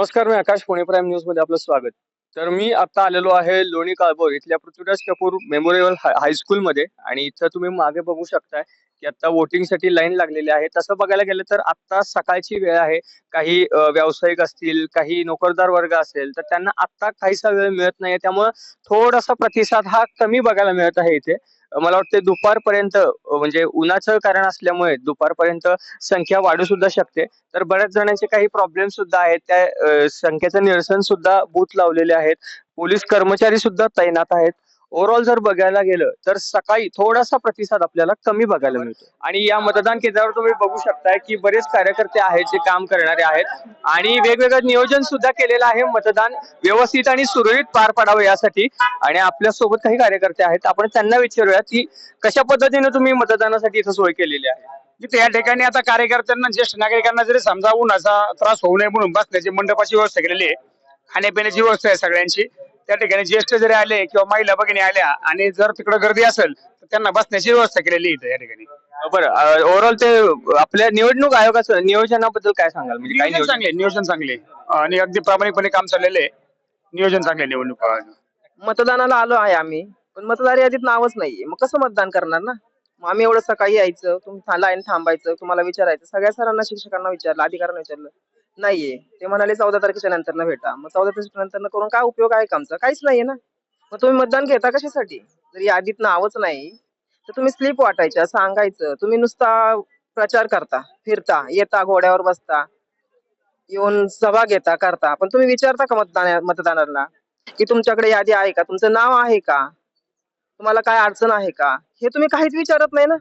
नमस्कार, मी आकाश, Pune prime news मध्ये आपलं स्वागत. तर मी आता आलेलो आहे लोणी काळभोर इथल्या पृथ्वीराज कपूर मेमोरियल हायस्कूल मध्ये आणि इथं तुम्ही मागे बघू शकताय की आता वोटिंग साठी लाईन लागलेली आहे. तसं बघायला गेलं तर आता सकाळची वेळ आहे. काही व्यावसायिक असतील, काही नोकरदार वर्ग असेल, तर त्यांना आता काहीसा वेळ मिळत नाहीये. त्यामुळे थोडासा प्रतिसाद हा कमी बघायला मिळत आहे इथे. मला वाटतं दुपारपर्यंत म्हणजे उन्हाचं कारण असल्यामुळे दुपारपर्यंत संख्या वाढू सुद्धा शकते. तर बऱ्याच जणांचे काही प्रॉब्लेम सुद्धा आहेत. त्या संख्येचं निरसन सुद्धा बूथ लावलेले आहेत. पोलीस कर्मचारी सुद्धा तैनात आहेत. ओव्हरऑल जर बघायला गेलं तर सकाळी थोडासा प्रतिसाद आपल्याला कमी बघायला मिळतो. आणि या मतदान केंद्रावर तुम्ही बघू शकताय की बरेच कार्यकर्ते आहेत जे काम करणारे आहेत आणि वेगवेगळं नियोजन सुद्धा केलेलं आहे मतदान व्यवस्थित आणि सुरळीत पार पडावं यासाठी. आणि आपल्या सोबत काही कार्यकर्ते आहेत, आपण त्यांना विचारूया की कशा पद्धतीने तुम्ही मतदानासाठी इथं सोय केलेली आहे. तिथे या ठिकाणी आता कार्यकर्त्यांना ज्येष्ठ नागरिकांना जरी समजा उन्हाचा त्रास होऊ नये म्हणून बसण्याची मंडपाची व्यवस्था केलेली आहे. खाण्यापिण्याची व्यवस्था आहे सगळ्यांची. त्या ठिकाणी ज्येष्ठ जरी आले किंवा महिला भगिनी आल्या आणि जर तिकडे गर्दी असेल तर त्यांना बसण्याची व्यवस्था केलेली आहे या ठिकाणी. बरं, ओव्हरऑल ते आपल्या निवडणूक आयोगाचं नियोजनाबद्दल काय सांगाल? म्हणजे काय नियोजन चांगले आणि अगदी प्रामाणिकपणे काम चाललेलं आहे. नियोजन चांगले निवडणूक मतदानाला आलो आहे आम्ही, पण मतदार यादीत नावच नाहीये. मग कसं मतदान करणार ना? मग आम्ही एवढं सकाळी यायचं, तुम्ही लाईन थांबायचं, तुम्हाला विचारायचं. सगळ्या सरांना, शिक्षकांना विचारलं, अधिकाऱ्यांना विचारलं, नाहीये. ते म्हणाले 14 तारखेच्या नंतर भेटा. मग 14 तारखेच्या नंतर करून काय उपयोग आहे का आमचा? काहीच नाहीये ना. मग तुम्ही मतदान घेता कशासाठी? जर यादीत नावच नाही तर तुम्ही स्लिप वाटायच्या, सांगायचं. तुम्ही नुसता प्रचार करता, फिरता, येता, घोड्यावर बसता, येऊन सभा घेता, करता, पण तुम्ही विचारता का मतदारांना की तुमच्याकडे यादी आहे का? तुमचं नाव आहे का? तुम्हाला काय अडचण आहे का? हे तुम्ही काहीच विचारत नाही ना.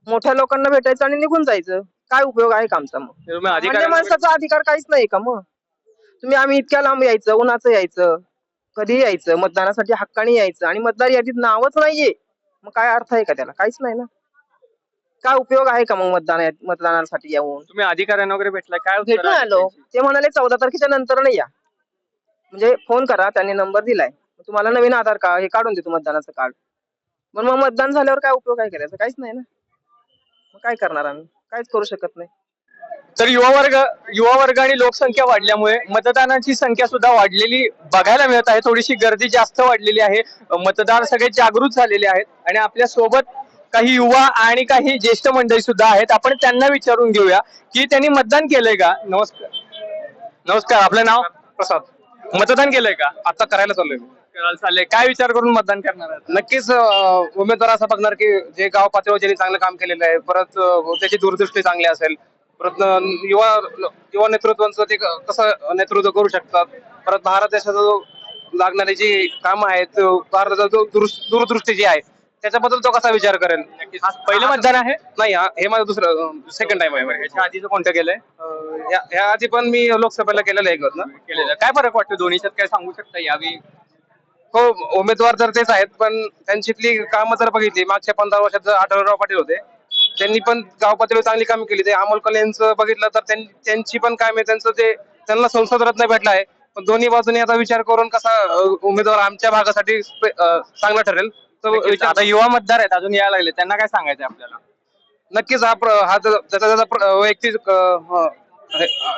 मोठ्या लोकांना भेटायचं आणि निघून जायचं. काय उपयोग आहे का आमचा? मग सामान्य माणसाचा अधिकार काहीच नाही का? मग आम्ही इतक्या लांब यायचं, उन्हाचं यायचं, कधी यायचं, मतदानासाठी हक्काने यायचं आणि मतदार यादीत नावच नाहीये. मग काय अर्थ आहे का त्याला? काहीच नाही ना. काय उपयोग आहे का मग मतदानासाठी येऊन? तुम्ही अधिकाऱ्यांना वगैरे भेटलाय? काय उत्तर भेटून आलं आलो. त्यांची? ते म्हणाले 14 तारखेच्या नंतर नाही या. म्हणजे फोन करा, त्यांनी नंबर दिलाय. तुम्हाला नवीन आधार कार्ड हे काढून देतो, मतदानाचं कार्ड. पण मग मतदान झाल्यावर काय उपयोग आहे करायचा? काहीच नाही ना. मग काय करणार आम्ही? काहीच करू शकत नाही. तर युवा वर्ग आणि लोकसंख्या वाढल्यामुळे मतदानाची संख्या सुद्धा वाढलेली बघायला मिळत आहे. थोडीशी गर्दी जास्त वाढलेली आहे. मतदार सगळे जागृत झालेले आहेत आणि आपल्या सोबत काही युवा आणि काही ज्येष्ठ मंडळी सुद्धा आहेत. आपण त्यांना विचारून घेऊया की त्यांनी मतदान केलंय का. नमस्कार, आपलं नाव? प्रसाद. मतदान केलंय का? आता करायला चाललोय. करायला चाललंय. काय विचार करून मतदान करणार आहात? नक्कीच उमेदवार असं बघणार की जे गाव पातळीवर ज्यांनी चांगलं काम केलेलं आहे, परत त्याची दूरदृष्टी चांगली असेल, परत युवा नेतृत्वाचं ते कसं नेतृत्व करू शकतात, परत भारत देशाचा जो लागणारी जी कामं आहेत, भारताचा जो दूरदृष्टी जी आहे त्याच्याबद्दल तो कसा विचार करेल. पहिलं मतदान आहे? नाही, हे माझं दुसरं सेकंड टाइम आहे. याच्या आधीचं कोणतं केलंय? ह्या आधी पण मी लोकसभेला केलेलं आहे केलेलं. काय फरक वाटतं दोन्हीच्यात? काय सांगू शकता यावी? हो, उमेदवार तर तेच आहेत, पण त्यांच्यातली कामं जर बघितली, मागच्या 15 वर्षात जर आढळराव पाटील होते, त्यांनी पण गाव पातळीवर चांगली कामं केली. ते अमोल कले यांचं बघितलं तर त्यांची पण काम आहे, त्यांना संसद रत्न भेटला आहे. पण दोन्ही बाजूने आता विचार करून कसा उमेदवार आमच्या भागासाठी चांगला ठरेल. आता युवा मतदार आहेत, अजून यायला लागले, त्यांना काय सांगायचं आपल्याला? नक्कीच हा त्याचा वैयक्तिक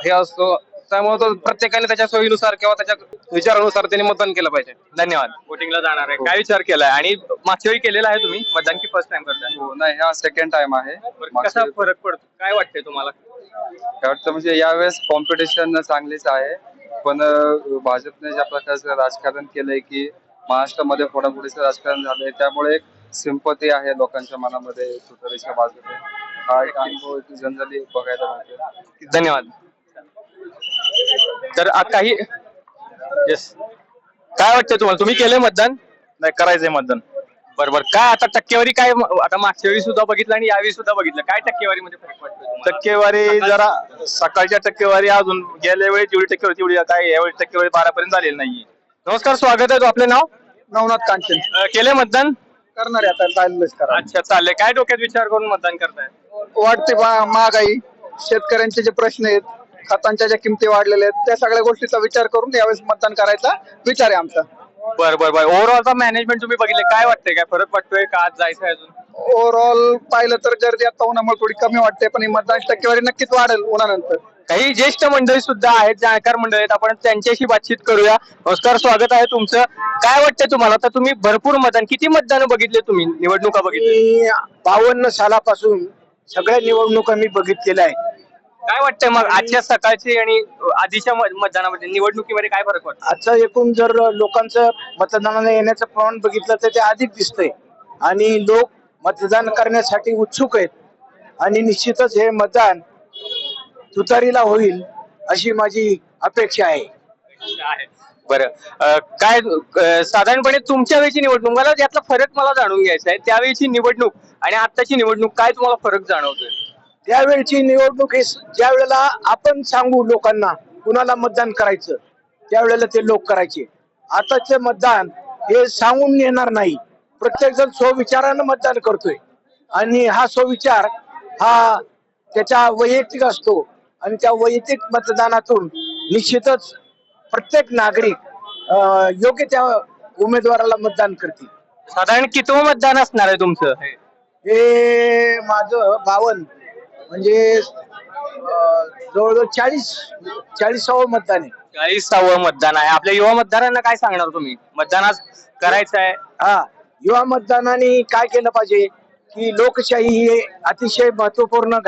हे असतो, त्यामुळे तो प्रत्येकाने त्याच्या सोयीनुसार किंवा त्याच्या विचारानुसार त्यांनी मतदान केलं पाहिजे. धन्यवाद. वोटिंगला जाणार आहे, काय विचार केलाय? आणि मागच्या वेळी केलेला आहे तुम्ही मतदान की फर्स्ट टाइम करताय? हो, नाही, हा सेकंड टाइम आहे. कसा फरक पडतो? काय वाटतंय तुम्हाला? काय वाटतं म्हणजे यावेळेस कॉम्पिटिशन चांगलीच आहे, पण भाजपने ज्या प्रकारचं राजकारण केलंय की महाराष्ट्रामध्ये फोडाफोडीचं राजकारण झालंय, त्यामुळे एक सिंपती आहे लोकांच्या मनामध्ये तुतारीच्या बाजूने. हा एक अनुभव जनरली बघायला मिळतो. धन्यवाद. तर काही येस, काय वाटतंय तुम्हाला? तुम्ही केलंय मतदान? नाही, करायचंय मतदान. बरोबर. काय आता टक्केवारी काय? आता मागच्या वेळी सुद्धा बघितलं आणि यावेळी सुद्धा बघितलं, काय टक्केवारीमध्ये फरक वाटतोय तुम्हाला? टक्केवारी जरा सकाळच्या टक्केवारी अजून गेल्या वेळी जेवढी टक्केवारी तेवढी काय यावेळी टक्केवारी 12 पर्यंत झालेली नाहीये. नमस्कार, स्वागत आहे. आपलं नाव? नवनाथ कांचन. केलंय मतदान? करणार आहे आता, चाललंच करा. अच्छा, चाललंय. काय डोक्यात विचार करून मतदान करताय? वाढते महागाई, शेतकऱ्यांचे जे प्रश्न आहेत, खतांच्या ज्या किमती वाढलेल्या आहेत, त्या सगळ्या गोष्टीचा विचार करून यावेळेस मतदान करायचा विचार आहे आमचा. बरं. ओव्हरऑलचा मॅनेजमेंट तुम्ही बघितले, काय वाटतंय? काय फरक वाटतोय का? आज जायचं अजून? ओव्हरऑल पाहिलं तर गर्दी आता उन्हामुळे थोडी कमी वाटते, पण ही मतदानाची टक्केवारी नक्कीच वाढेल उन्हानंतर. काही ज्येष्ठ मंडळी सुद्धा आहेत, जाणकार मंडळी आहेत, आपण त्यांच्याशी बातचीत करूया. नमस्कार, स्वागत आहे तुमचं. काय वाटतंय तुम्हाला? तर तुम्ही भरपूर किती मतदान बघितले, तुम्ही निवडणुका बघितल्या? मी 52 सालापासून सगळ्या निवडणुका मी बघितलेल्या आहे. काय वाटतंय मग आजच्या सकाळची आणि आधीच्या मतदानामध्ये, निवडणुकीमध्ये काय फरक वाटतं? आजचा एकूण जर लोकांचं मतदानाला येण्याचं प्रमाण बघितलं तर ते अधिक दिसतंय आणि लोक मतदान करण्यासाठी उत्सुक आहेत आणि निश्चितच हे मतदान तुतारीला होईल अशी माझी अपेक्षा आहे. बरं, काय साधारणपणे तुमच्या वेळची निवडणूक, मला यातला फरक मला जाणून घ्यायचा आहे. त्यावेळीची निवडणूक आणि आताची निवडणूक, काय तुम्हाला फरक जाणवतोय? त्यावेळची निवडणूक ही ज्या वेळेला आपण सांगू लोकांना कुणाला मतदान करायचं त्यावेळेला ते लोक करायचे. आताचे मतदान हे सांगून येणार नाही, प्रत्येक जण स्वविचारानं मतदान करतोय आणि हा स्वविचार हा त्याच्या वैयक्तिक असतो आणि त्या वैयक्तिक मतदानातून निश्चितच प्रत्येक नागरिक योग्य त्या उमेदवाराला मतदान करतील. साधारण कितवं मतदान असणार आहे तुमचं? हे माझं 52 म्हणजे जवळजवळ 40वे मतदान आहे. 40वे मतदान आहे. आपल्या युवा मतदारांना काय सांगणार तुम्ही? मतदान आज करायचं आहे. हा, युवा मतदानाने काय केलं पाहिजे की लोकशाही ही अतिशय महत्वपूर्ण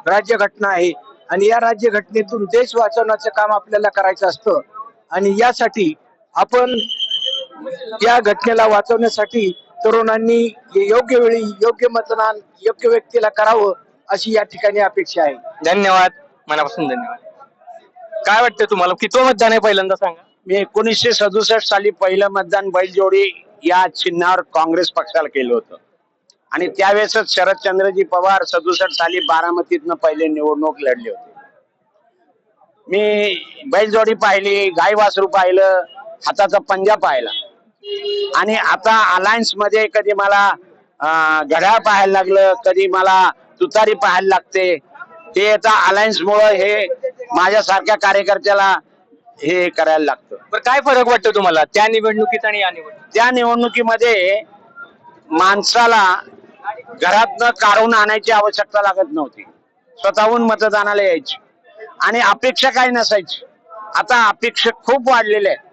राज्य घटना आहे आणि या राज्य घटनेतून देश वाचवण्याचं काम आपल्याला करायचं असतं आणि यासाठी आपण या घटनेला वाचवण्यासाठी तरुणांनी योग्य वेळी योग्य मतदान योग्य व्यक्तीला करावं अशी या ठिकाणी अपेक्षा आहे. धन्यवाद, मनापासून धन्यवाद. काय वाटतं तुम्हाला, कितवं मतदान आहे पहिल्यांदा सांगा? मी 1967 साली पहिलं मतदान बैलजोडी या चिन्हावर काँग्रेस पक्षाला केलं होतं आणि त्यावेळेसच शरदचंद्रजी पवार 67 साली बारामतीतनं पहिले निवडणूक लढले होते. मी बैलजोडी पाहिली, गाय वासरू पाहिलं, हाताचा पंजा पाहिला आणि आता अलायन्स मध्ये कधी मला घड्याळ पाहायला लागलं, कधी मला तुतारी पाहायला लागते. ते आता अलायन्स मुळे हे माझ्यासारख्या कार्यकर्त्याला हे करायला लागतं. बरं, काय फरक वाटतो तुम्हाला त्या निवडणुकीत आणि या निवडणुकीत? त्या निवडणुकीमध्ये माणसाला घरातनं काढून आणायची आवश्यकता लागत नव्हती, स्वतःहून मतदानाला यायची आणि अपेक्षा काही नसायची. आता अपेक्षा खूप वाढलेल्या आहेत.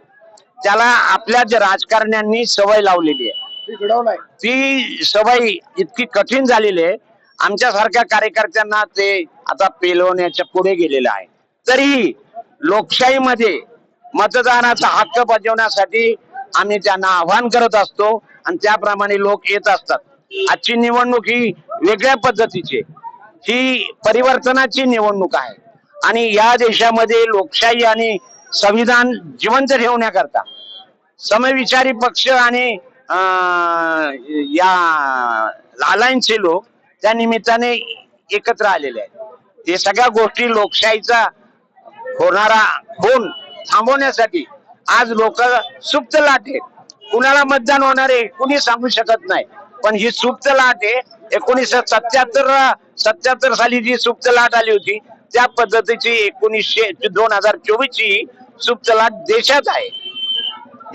त्याला आपल्या ज्या राजकारण्यांनी सवय लावलेली आहे, ती सवय इतकी कठीण झालेली आहे, आमच्यासारख्या कार्यकर्त्यांना ते आता पेलवण्याच्या पुढे गेलेलं आहे. तरीही लोकशाहीमध्ये मतदानाचा हक्क बजावण्यासाठी आम्ही त्यांना आव्हान करत असतो आणि त्याप्रमाणे लोक येत असतात. आजची निवडणूक ही वेगळ्या पद्धतीची, ही परिवर्तनाची निवडणूक आहे आणि या देशामध्ये लोकशाही आणि संविधान जिवंत ठेवण्याकरता समविचारी पक्ष आणि या अलायन्सचे लोक त्या निमित्ताने एकत्र आलेले आहेत. ते सगळ्या गोष्टी लोकशाहीचा होणारा खून थांबवण्यासाठी आज लोक सुप्त लाट आहे. कुणाला मतदान होणार आहे कुणी सांगू शकत नाही, पण ही सुप्त लाट आहे. 1977 साली जी सुप्त लाट आली होती त्या पद्धतीची 2024 ची सुप्त लाट देशात आहे.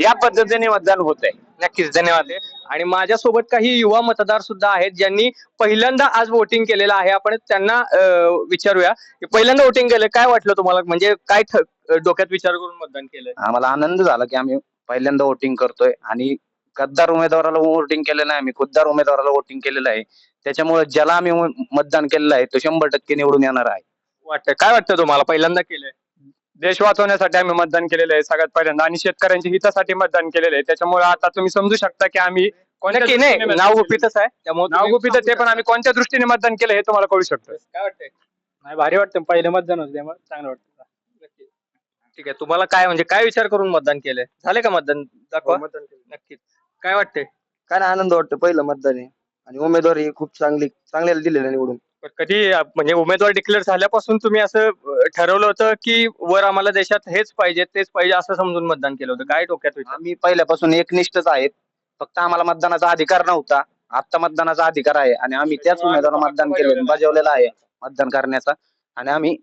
या पद्धतीने मतदान होत आहे. नक्कीच, धन्यवाद. आणि माझ्यासोबत काही युवा मतदार सुद्धा आहेत ज्यांनी पहिल्यांदा आज वोटिंग केलेलं आहे. आपण त्यांना विचारूया की पहिल्यांदा वोटिंग केलं, काय वाटलं तुम्हाला? म्हणजे काय डोक्यात विचार करून मतदान केलं? आम्हाला आनंद झाला की आम्ही पहिल्यांदा वोटिंग करतोय आणि गद्दार उमेदवाराला वोटिंग केलेलं आहे, आम्ही खुद्दार उमेदवाराला वोटिंग केलेलं आहे. त्याच्यामुळे ज्याला आम्ही मतदान केलेलं आहे तो 100% निवडून येणार आहे. वाटतं, काय वाटतं तुम्हाला? पहिल्यांदा केलंय. देश वाचवण्यासाठी आम्ही मतदान केलेलं आहे सगळ्यात पहिल्यांदा आणि शेतकऱ्यांच्या हितासाठी मतदान केलेलं आहे. त्याच्यामुळे आता तुम्ही समजू शकता की आम्ही नक्की नाही, नाव गुपितच आहे त्यामुळे नाव गुपित ते, पण आम्ही कोणत्या दृष्टीने मतदान केलं हे तुम्हाला कळू शकतो. काय वाटतंय? नाही, भारी वाटतं, पहिलं मतदान होतं त्यामुळे चांगलं वाटतं. ठीक आहे, तुम्हाला काय म्हणजे काय विचार करून मतदान केलंय? झाले का मतदान? दाखवा. नक्कीच, काय वाटतंय? काय ना, आनंद वाटतो. पहिलं मतदान आहे आणि उमेदवारी खूप चांगल्याला दिलेलं निवडून. कधी म्हणजे उमेदवार डिक्लेअर झाल्यापासून तुम्ही असं ठरवलं होतं की वर आम्हाला देशात हेच पाहिजे तेच पाहिजे असं समजून मतदान केलं होतं? काय डोक्यात विचार? आम्ही पहिल्यापासून एकनिष्ठच आहेत. फक्त आम्हाला मतदानाचा अधिकार नव्हता, आता मतदानाचा अधिकार आहे आणि आम्ही त्याच उमेदवाराला मतदान केलेलं बजावलेलं आहे मतदान करण्याचा. आणि आम्ही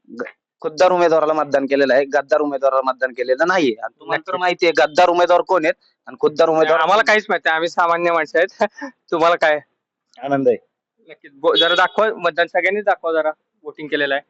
खुद्दार उमेदवाराला मतदान केलेलं आहे, गद्दार उमेदवाराला मतदान केलेलं नाहीये. आणि तुम्हाला तर माहिती आहे गद्दार उमेदवार कोण आहेत आणि खुद्दार उमेदवार आम्हाला काहीच माहिती, आम्ही सामान्य माणसं आहेत. तुम्हाला काय? आनंद आहे. नक्कीच जरा दाखवा, मतदान सगळ्यांनीच दाखवा जरा वोटिंग केलेलं आहे.